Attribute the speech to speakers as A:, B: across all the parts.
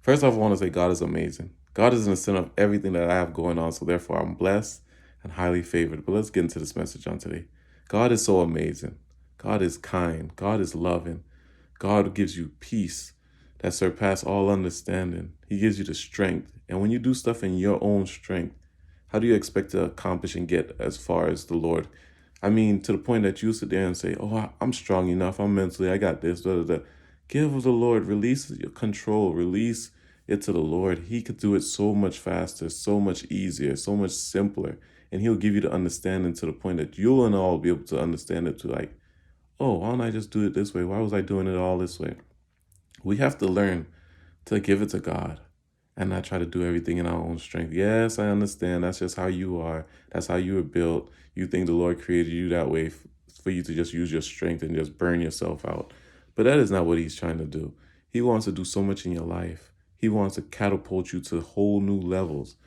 A: First off, I want to say God is amazing. God is in the center of everything that I have going on, so therefore I'm blessed and highly favored. But let's get into this message on today. God is so amazing. God is kind. God is loving. God gives you peace that surpass all understanding. He gives you the strength. And when you do stuff in your own strength, how do you expect to accomplish and get as far as the Lord? I mean, to the point that you sit there and say, "Oh, I'm strong enough. I'm mentally. I got this." Da, da, da. Give the Lord, release your control, release it to the Lord. He could do it so much faster, so much easier, so much simpler, and He'll give you the understanding to the point that you'll and all be able to understand it. To like, oh, why don't I just do it this way? Why was I doing it all this way? We have to learn to give it to God and not try to do everything in our own strength. Yes, I understand. That's just how you are. That's how you were built. You think the Lord created you that way for you to just use your strength and just burn yourself out. But that is not what He's trying to do. He wants to do so much in your life. He wants to catapult you to whole new levels.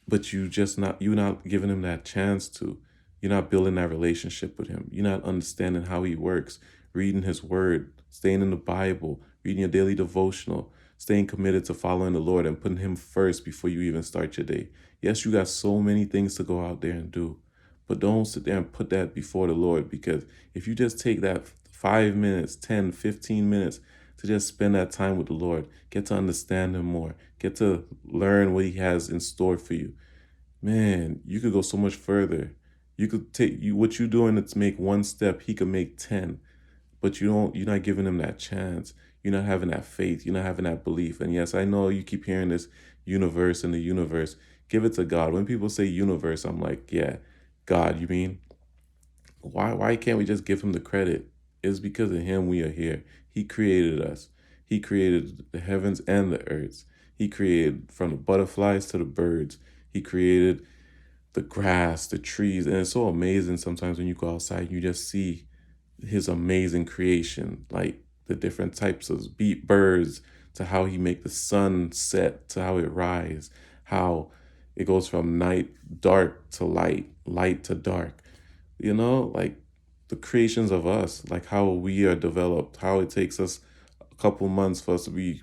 A: But you're not giving Him that chance to. You're not building that relationship with Him. You're not understanding how He works, reading His word, staying in the Bible, reading your daily devotional, staying committed to following the Lord and putting Him first before you even start your day. Yes, you got so many things to go out there and do, but don't sit there and put that before the Lord, because if you just take that 5 minutes, 10, 15 minutes to just spend that time with the Lord, get to understand Him more, get to learn what He has in store for you, man, you could go so much further. You could take you what you're doing to make one step, He could make 10, but you're not giving Him that chance. You're not having that faith. You're not having that belief. And yes, I know you keep hearing this universe and the universe. Give it to God. When people say universe, I'm like, yeah, God, you mean? Why can't we just give Him the credit? It's because of Him we are here. He created us. He created the heavens and the earths. He created from the butterflies to the birds. He created the grass, the trees. And it's so amazing sometimes when you go outside and you just see His amazing creation, like the different types of beat birds, to how He make the sun set, to how it rise, how it goes from night dark to light, light to dark. Like the creations of us, like how we are developed, how it takes us a couple months for us to be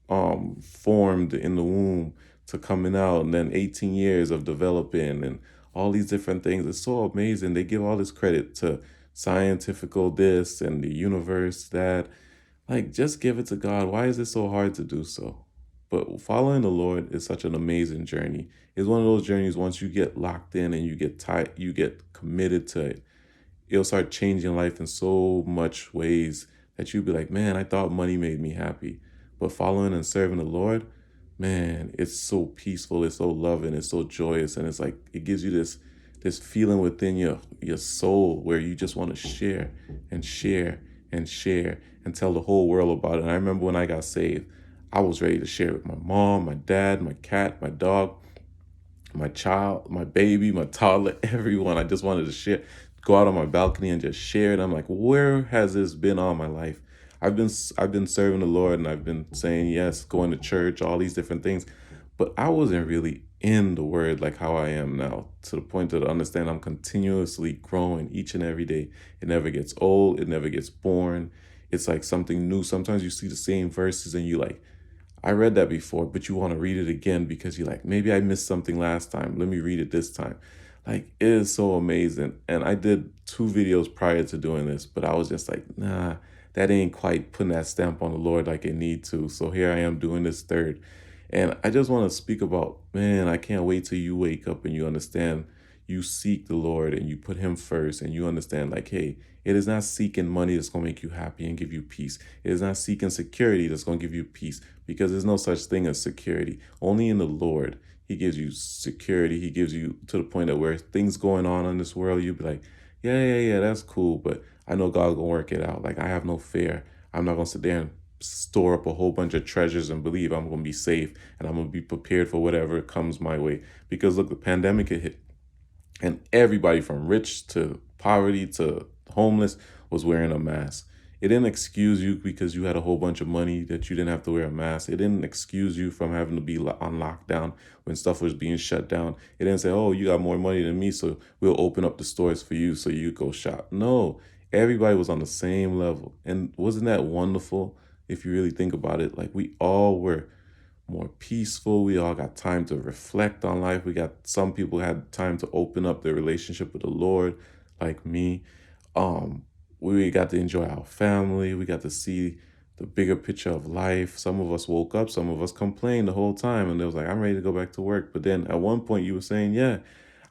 A: formed in the womb to coming out, and then 18 years of developing and all these different things. It's so amazing. They give all this credit to scientifical this and the universe that. Like, just give it to God. Why is it so hard to do so? But following the Lord is such an amazing journey. It's one of those journeys, once you get locked in and you get tight, you get committed to it, it'll start changing life in so much ways that you'll be like, man, I thought money made me happy. But following and serving the Lord, man, it's so peaceful, it's so loving, it's so joyous, and it's like it gives you this feeling within your soul where you just want to share and share and share and tell the whole world about it. And I remember when I got saved, I was ready to share it with my mom, my dad, my cat, my dog, my child, my baby, my toddler, everyone. I just wanted to share, go out on my balcony and just share it. I'm like, where has this been all my life? I've been serving the Lord, and I've been saying yes, going to church, all these different things, but I wasn't really in the word like how I am now, to the point that I understand I'm continuously growing each and every day. It never gets old, it never gets boring. It's like something new. Sometimes you see the same verses and you like, I read that before, but you want to read it again because you're like, maybe I missed something last time. Let me read it this time. Like, it is so amazing. And I did 2 videos prior to doing this, but I was just like, nah, that ain't quite putting that stamp on the Lord like it need to. So here I am doing this third. And I just want to speak about, man, I can't wait till you wake up and you understand, you seek the Lord and you put Him first, and you understand, like, hey, it is not seeking money that's going to make you happy and give you peace. It is not seeking security that's going to give you peace, because there's no such thing as security. Only in the Lord, He gives you security. He gives you to the point that where things going on in this world, you'll be like, yeah, yeah, yeah, that's cool, but I know God's going to work it out. Like, I have no fear. I'm not going to sit there and store up a whole bunch of treasures and believe I'm going to be safe and I'm going to be prepared for whatever comes my way. Because look, the pandemic hit, and everybody from rich to poverty to homeless was wearing a mask. It didn't excuse you because you had a whole bunch of money that you didn't have to wear a mask. It didn't excuse you from having to be on lockdown when stuff was being shut down. It didn't say, oh, you got more money than me, so we'll open up the stores for you so you go shop. No, everybody was on the same level. And wasn't that wonderful if you really think about it? Like, we all were more peaceful. We all got time to reflect on life. We got some people had time to open up their relationship with the Lord, like me. Um, we got to enjoy our family. We got to see the bigger picture of life. Some of us woke up, some of us complained the whole time, and it was like, I'm ready to go back to work. But then at one point you were saying, yeah,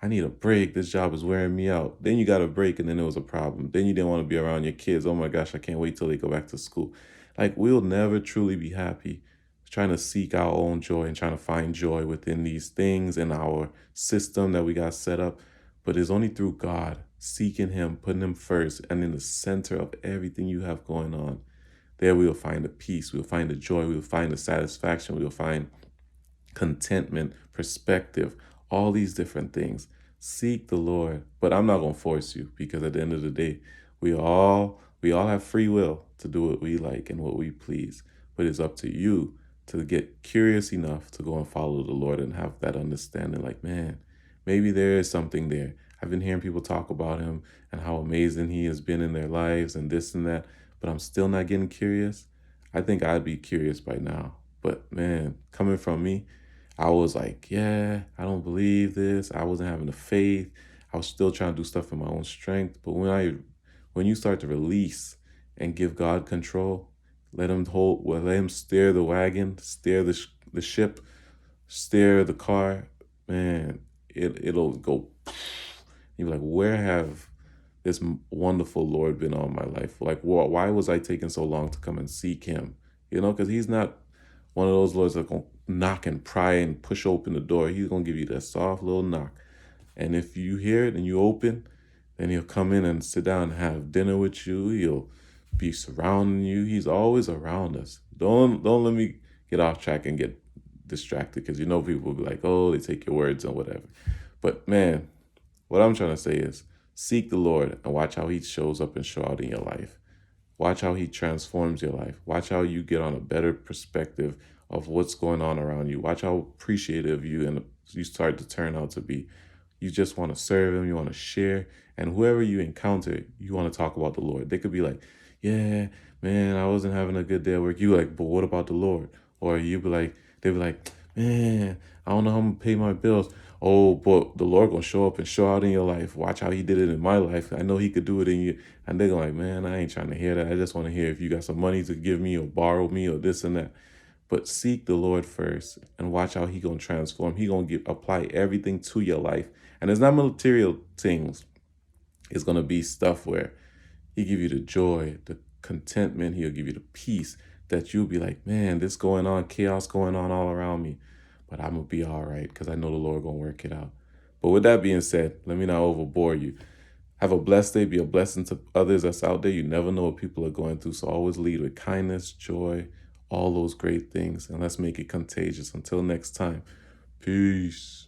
A: I need a break. This job is wearing me out. Then you got a break, and then it was a problem. Then you didn't want to be around your kids. Oh my gosh, I can't wait till they go back to school. Like, we'll never truly be happy trying to seek our own joy and trying to find joy within these things in our system that we got set up. But it's only through God, seeking Him, putting Him first, and in the center of everything you have going on. There we will find the peace, we'll find the joy, we'll find the satisfaction, we'll find contentment, perspective, all these different things. Seek the Lord, but I'm not going to force you, because at the end of the day, we all have free will to do what we like and what we please. But it's up to you to get curious enough to go and follow the Lord and have that understanding, like, man, maybe there is something there. I've been hearing people talk about Him and how amazing He has been in their lives and this and that, but I'm still not getting curious. I think I'd be curious by now. But man, coming from me, I was like, yeah, I don't believe this. I wasn't having the faith. I was still trying to do stuff in my own strength. But when you start to release and give God control, let Him steer the wagon, steer the ship, steer the car, man, it'll go. You're like, where have this wonderful Lord been all my life? Like, why was I taking so long to come and seek Him? Because He's not one of those Lords that's going to knock and pry and push open the door. He's going to give you that soft little knock. And if you hear it and you open, then He'll come in and sit down and have dinner with you. He'll be surrounding you. He's always around us. Don't let me get off track and get distracted, because people will be like, oh, they take your words and whatever. But man, what I'm trying to say is, seek the Lord and watch how He shows up and show out in your life. Watch how He transforms your life. Watch how you get on a better perspective of what's going on around you. Watch how appreciative you start to turn out to be. You just want to serve Him. You want to share. And whoever you encounter, you want to talk about the Lord. They could be like, yeah, man, I wasn't having a good day at work. You like, but what about the Lord? Or they'd be like, man, I don't know how I'm going to pay my bills. Oh, but the Lord going to show up and show out in your life. Watch how He did it in my life. I know He could do it in you. And they're going like, man, I ain't trying to hear that. I just want to hear if you got some money to give me or borrow me or this and that. But seek the Lord first and watch how He going to transform. He going to apply everything to your life. And it's not material things. It's going to be stuff where He give you the joy, the contentment. He'll give you the peace that you'll be like, man, this going on, chaos going on all around me. But I'm going to be all right, because I know the Lord going to work it out. But with that being said, let me not overbore you. Have a blessed day. Be a blessing to others that's out there. You never know what people are going through. So always lead with kindness, joy, all those great things. And let's make it contagious. Until next time, peace.